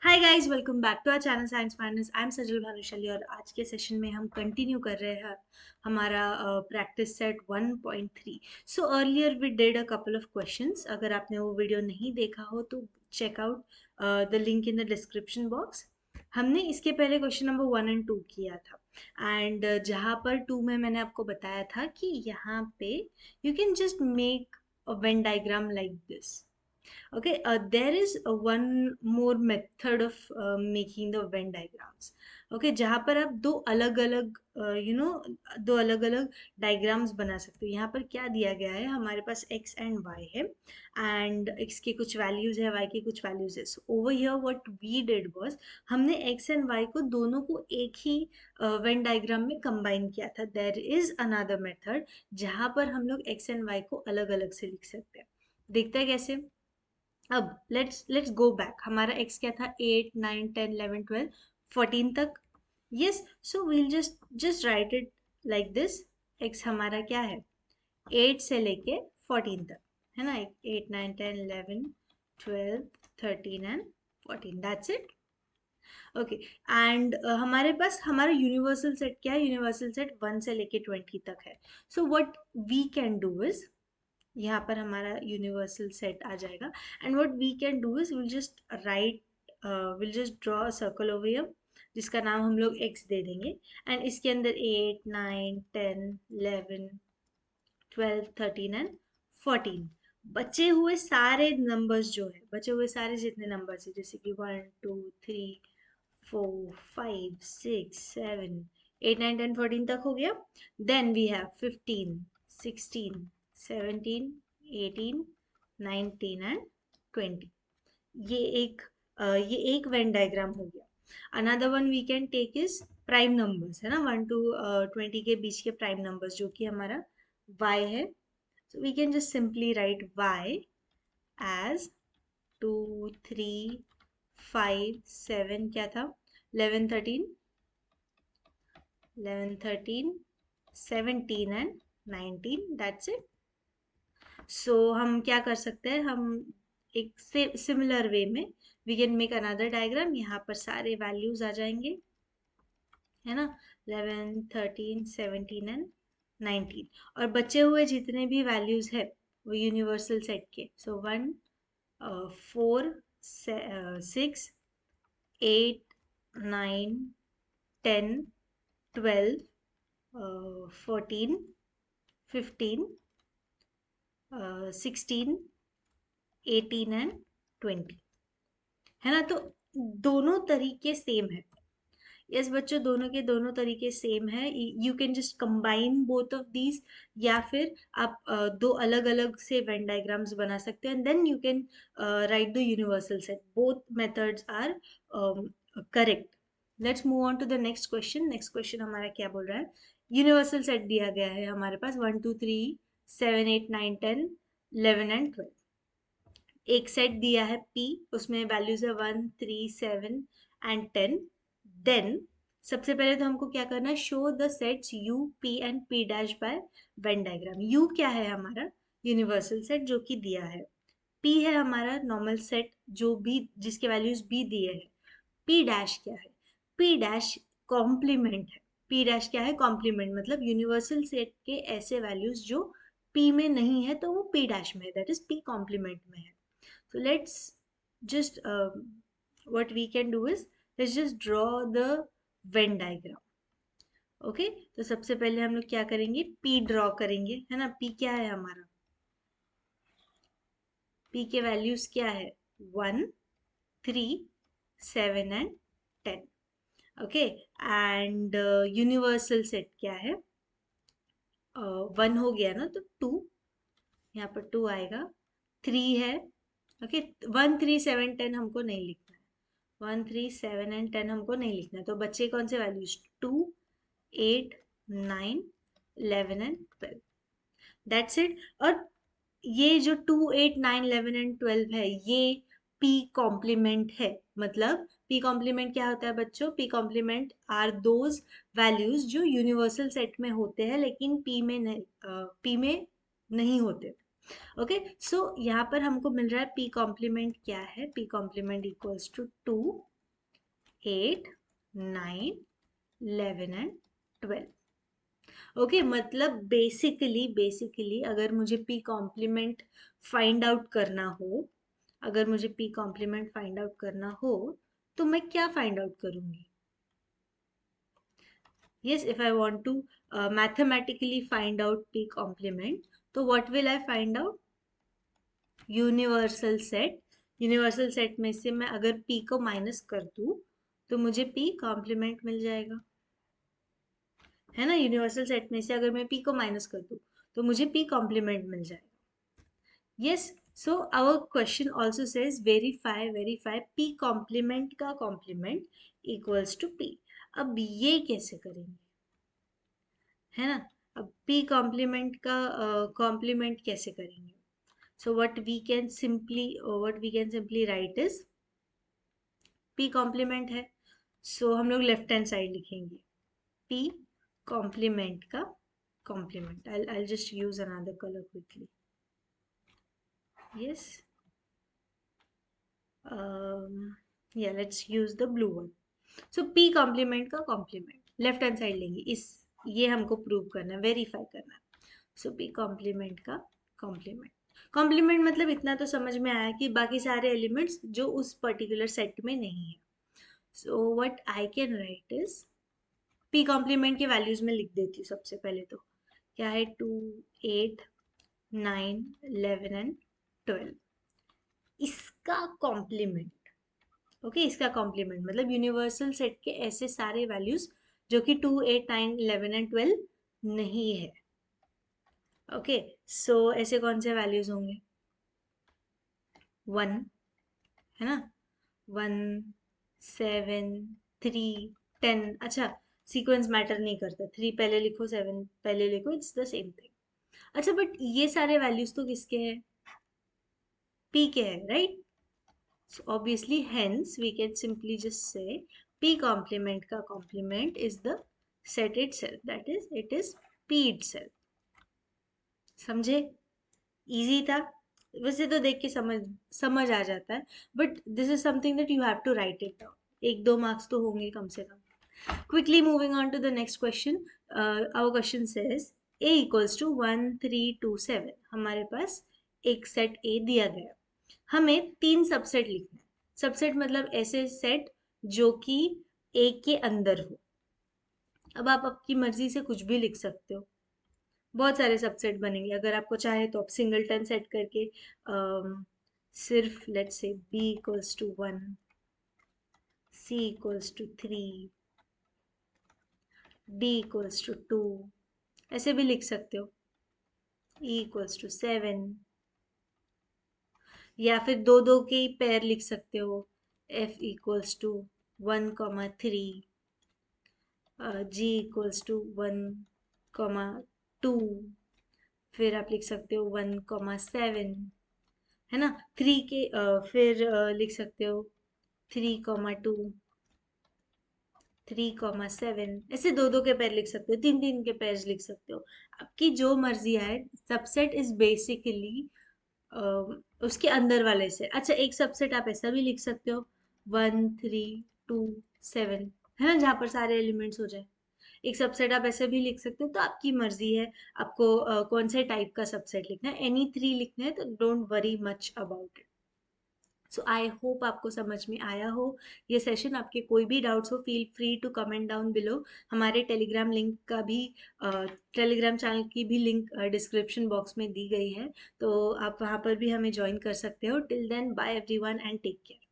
Hi guys, welcome back to our channel science finance. I am Sajal Bhanushali और आज के session में हम कंटिन्यू कर रहे हैं हमारा practice set 1.3। So earlier we did a couple of questions. अगर आपने वो वीडियो नहीं देखा हो तो check out the link in the description box. हमने इसके पहले क्वेश्चन नंबर 1 और 2 किया था एंड जहाँ पर 2 में मैंने आपको बताया था कि यहाँ पे you can just make a Venn diagram like this. Okay, there is one more method of making the Venn diagrams. Okay, जहाँ पर आप दो अलग अलग दो अलग अलग डायग्राम्स बना सकते हो। यहाँ पर क्या दिया गया है, हमारे पास x एंड y है एंड x के कुछ वैल्यूज है, y के कुछ वैल्यूज है। So over here what we did was हमने x एंड y को दोनों को एक ही वेन डायग्राम में कंबाइन किया था। देयर इज अनदर मेथड जहाँ पर हम लोग x एंड y को अलग अलग से लिख सकते हैं। देखते हैं कैसे। अब लेट्स गो बैक। हमारा x क्या था, 8 9 10 11 12 14 तक। Yes, so we'll just write it like this. x हमारा क्या है, 8 से लेके 14 तक, है ना। 8 9 10 11 12 13 and 14, that's it. Okay, and हमारे पास हमारा यूनिवर्सल सेट क्या है, यूनिवर्सल सेट 1 से लेके 20 तक है। So what we can do is, यहाँ पर हमारा यूनिवर्सल सेट आ जाएगा and what we can do is will just write, will just draw a circle over here जिसका नाम हम लोग x दे देंगे एंड इसके अंदर 8 9 10 11 12 13 एंड 14 बचे हुए सारे नंबर्स जो है, बचे हुए सारे जितने नंबर्स है जैसे कि 1 2 3 4 5 6 7 8 9 10 14 तक हो गया। Then we have 15 16 17 18 19 and 20। ये एक ये एक वेन डायग्राम हो गया। Another one we can take is prime numbers, है ना। 1 to 20 के बीच के प्राइम नंबर्स जो कि हमारा y है। so we can just simply write y as 2 3 5 7 क्या था, 11 13 11 13 17 एंड 19, दैट्स इट। सो हम क्या कर सकते हैं, हम एक से सिमिलर वे में we can make another diagram. यहाँ पर सारे वैल्यूज आ जाएंगे, है ना। 11 13 17 एंड 19 और बचे हुए जितने भी वैल्यूज है वो यूनिवर्सल सेट के। सो 1 4 6 8 9 10 12 14 15 16 18 एंड 20, है ना। तो दोनों तरीके सेम है। यस बच्चों, दोनों के दोनों तरीके सेम है। You can just combine both of these, या फिर आप दो अलग अलग से वेन डायग्राम्स बना सकते हैं and then you can write the universal set. Both methods are correct. Let's move on to the next question. Next question हमारा क्या बोल रहा है, यूनिवर्सल सेट दिया गया है हमारे पास 1 2 3 7 8 9 10 11 एंड 12। एक सेट दिया है P, उसमें वैल्यूज है 1 3 7 एंड 10। देन सबसे पहले तो हमको क्या करना है, show the sets U P and P dash by Venn diagram. U क्या है, हमारा यूनिवर्सल सेट जो कि दिया है। P है हमारा नॉर्मल सेट जो भी जिसके वैल्यूज B दिए हैं। P डैश क्या है, P डैश कॉम्प्लीमेंट है। P डैश क्या है, कॉम्प्लीमेंट, मतलब यूनिवर्सल सेट के ऐसे वैल्यूज जो P में नहीं है तो वो P डैश में है, दैट इज P कॉम्प्लीमेंट में है। So let's just what we can do is let's just draw the Venn diagram. Okay, तो सबसे पहले हम लोग क्या करेंगे, P ड्रॉ करेंगे, है ना। P क्या है हमारा, P के वैल्यूज क्या है, 1 3 7 and 10। Okay, and universal set क्या है, 1 हो गया ना तो 2, यहाँ पर 2 आएगा। 3 है, ओके। 1 3 7 10 हमको नहीं लिखना है, 1 3 7 एंड 10 हमको नहीं लिखना है, तो बच्चे कौन से वैल्यूज, 2 8 9 11 एंड 12, दैट्स इट। और ये जो 2 8 9 11 एंड 12 है ये P कॉम्प्लीमेंट है। मतलब P कॉम्प्लीमेंट क्या होता है बच्चों, P complement are those values जो यूनिवर्सल सेट में होते हैं लेकिन P में नहीं होते। ओके, सो यहाँ पर हमको मिल रहा है p कॉम्प्लीमेंट क्या है, p complement equals to 2, 8, 9, 11 and 12। Okay, मतलब बेसिकली अगर मुझे p कॉम्प्लीमेंट फाइंड आउट करना हो, अगर मुझे p कॉम्प्लीमेंट फाइंड आउट करना हो तो मैं क्या फाइंड आउट करूंगी? Yes, if I want to mathematically find out p complement, तो what will I find out? Universal set. Universal set में से मैं अगर p को माइनस कर दूं तो मुझे p कॉम्प्लीमेंट मिल जाएगा, है ना। यूनिवर्सल सेट में से अगर मैं p को माइनस कर दूं तो मुझे p कॉम्प्लीमेंट मिल जाएगा। Yes, so our question also says verify p complement का कॉम्प्लीमेंट इक्वल्स टू p। अब ये कैसे करेंगे, है ना। अब p कॉम्प्लीमेंट का कॉम्प्लीमेंट कैसे करेंगे? सो what we can simply write is p complement है, सो हम लोग लेफ्ट हैंड साइड लिखेंगे p कॉम्प्लीमेंट का complement. I'll just use another color quickly. Yes, yeah, let's use the blue one. सो p कॉम्प्लीमेंट का कॉम्प्लीमेंट लेफ्ट हैंड साइड लेंगे, इस ये हमको प्रूव करना है, वेरीफाई करना है। सो p कॉम्प्लीमेंट का कॉम्प्लीमेंट। कॉम्प्लीमेंट मतलब इतना तो समझ में आया कि बाकी सारे एलिमेंट्स जो उस पर्टिकुलर सेट में नहीं है। So what I can write is, p complement के वैल्यूज में लिख देती हूँ सबसे पहले तो। क्या है? 2, 8, 9, 11 एंड 12। इसका कॉम्प्लीमेंट, ओके, इसका कॉम्प्लीमेंट मतलब यूनिवर्सल सेट के ऐसे सारे वैल्यूज जो कि 2, 8, 9, 11 एंड 12 नहीं है। ओके, सो ऐसे कौन से वैल्यूज होंगे? 1, है ना, 1, 7, 3, 10। अच्छा, सीक्वेंस मैटर नहीं करता, 3 पहले लिखो 7 पहले लिखो, इट्स द सेम थिंग। अच्छा, बट ये सारे वैल्यूज तो किसके हैं? p के हैं, right. So obviously, hence we can simply just say p complement का complement is the set itself, that is it is p itself। समझे? इजी था। वैसे तो देख के समझ समझ आ जाता है, but this is something that you have to write it down. एक दो मार्क्स तो होंगे कम से कम। Quickly moving on to the next question. Our question says a equals to 1, 3, 2, 7। हमारे पास एक सेट a दिया गया, हमें 3 सबसेट लिखना है। सबसेट मतलब ऐसे सेट जो कि a के अंदर हो। अब आप आपकी मर्जी से कुछ भी लिख सकते हो, बहुत सारे सबसेट बनेंगे। अगर आपको चाहे तो आप सिंगलटन सेट करके सिर्फ let's say b equals to 1, c equals to 3, d equals to 2 ऐसे भी लिख सकते हो, e इक्वल्स टू 7, या फिर दो दो के ही पेयर लिख सकते हो, f equals to 1,3, g equals to 1,2, फिर आप लिख सकते हो 1,7, है ना। फिर लिख सकते हो 3,2, 3,7, ऐसे दो दो के पेयर लिख सकते हो, तीन तीन के पेयर लिख सकते हो, आपकी जो मर्जी आए। सबसेट इज बेसिकली उसके अंदर वाले से। अच्छा, एक सबसेट आप ऐसा भी लिख सकते हो 1, 3, 2, 7, है ना, जहाँ पर सारे एलिमेंट्स हो जाए। एक सबसेट आप ऐसे भी लिख सकते हो, तो आपकी मर्जी है आपको कौन से टाइप का सबसेट लिखना है। एनी 3 लिखना है तो don't worry much about it. So I hope आपको समझ में आया हो ये सेशन। आपके कोई भी डाउट्स हो, feel free to comment down below. हमारे टेलीग्राम लिंक का भी टेलीग्राम चैनल की भी लिंक डिस्क्रिप्शन बॉक्स में दी गई है, तो आप वहाँ पर भी हमें ज्वाइन कर सकते हो। Till then, bye everyone and take care.